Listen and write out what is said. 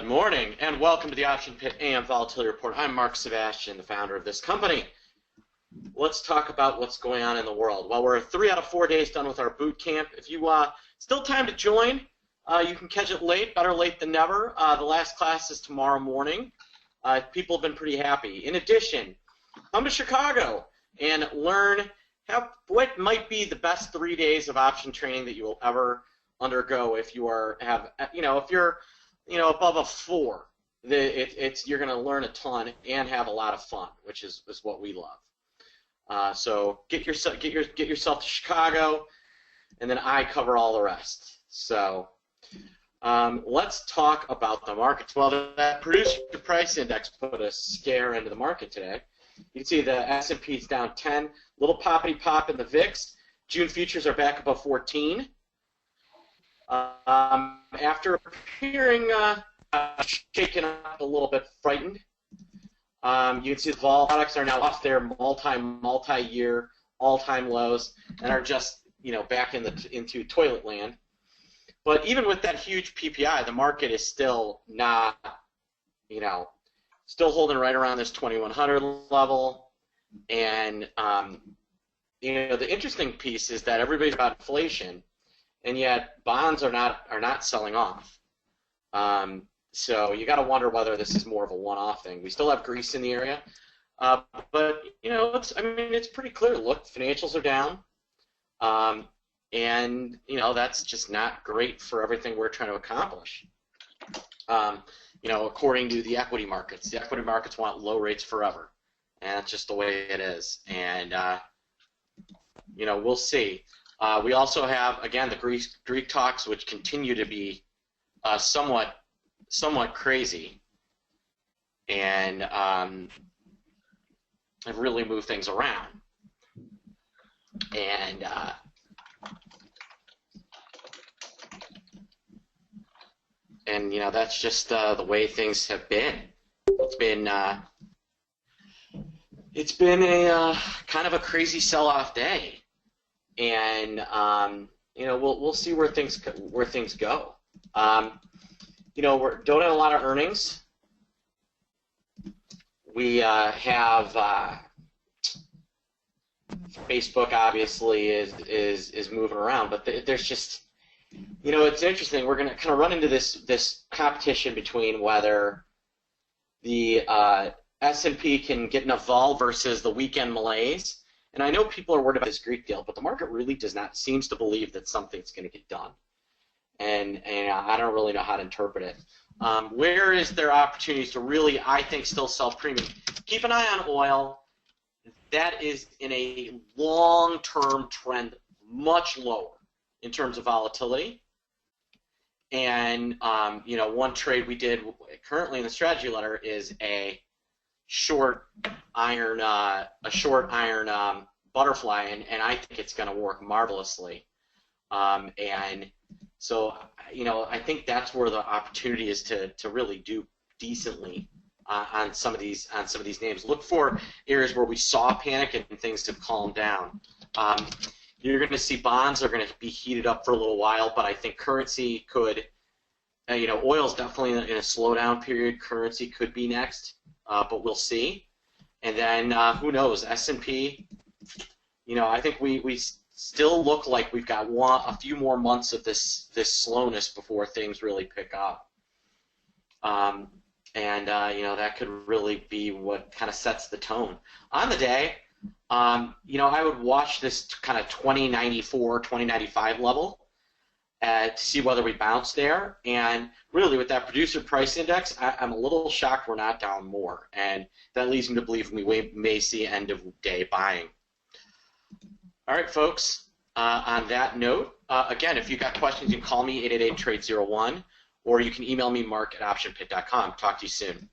Good morning, and welcome to the Option Pit AM Volatility Report. I'm Mark Sebastian, the founder of this company. Let's talk about what's going on in the world. Well, we're 3 out of 4 days done with our boot camp. If you still time to join, you can catch it late, better late than never. The last class is tomorrow morning. People have been pretty happy. In addition, come to Chicago and learn what might be the best 3 days of option training that you will ever undergo if you if you're above a 4. You're going to learn a ton and have a lot of fun, which is what we love. So get yourself to Chicago, and then I cover all the rest. So let's talk about the markets. Well, that producer price index put a scare into the market today. You can see the S&P is down 10, little poppity pop in the VIX. June futures are back above 14. After appearing shaken up a little bit, frightened, you can see the vol products are now off their multi-year all-time lows and are just back into toilet land. But even with that huge PPI, the market is still not still holding right around this 2100 level. And the interesting piece is that everybody's about inflation, and yet bonds are not selling off. So you got to wonder whether this is more of a one-off thing. We still have Greece in the area, but it's pretty clear. Look, financials are down, and that's just not great for everything we're trying to accomplish. According to the equity markets want low rates forever, and that's just the way it is. And we'll see. We also have, again, the Greek talks, which continue to be somewhat crazy, and have really moved things around. And that's just the way things have been. It's been a kind of a crazy sell-off day. And we'll see where things go. We don't have a lot of earnings. We have Facebook obviously is moving around, but there's just it's interesting. We're going to kind of run into this competition between whether the S&P can get enough vol versus the weekend malaise. And I know people are worried about this Greek deal, but the market really seems to believe that something's going to get done. And I don't really know how to interpret it. Where is there opportunities to really, I think, still sell premium? Keep an eye on oil. That is in a long-term trend, much lower in terms of volatility. And one trade we did currently in the strategy letter is a short iron butterfly, and I think it's going to work marvelously. And so I think that's where the opportunity is to really do decently on some of these names. Look for areas where we saw panic and things have calmed down. You're going to see bonds are going to be heated up for a little while, but I think currency could. Oil's definitely in a slowdown period. Currency could be next. But we'll see. And then who knows? S&P. I think we still look like we've got a few more months of this slowness before things really pick up. That could really be what kind of sets the tone on the day. I would watch this kind of 2094, 2095 level to see whether we bounce there. And really, with that producer price index, I'm a little shocked we're not down more. And that leads me to believe we may see end-of-day buying. All right, folks. On that note, again, if you've got questions, you can call me, 888-TRADE-01, or you can email me, mark@optionpit.com. Talk to you soon.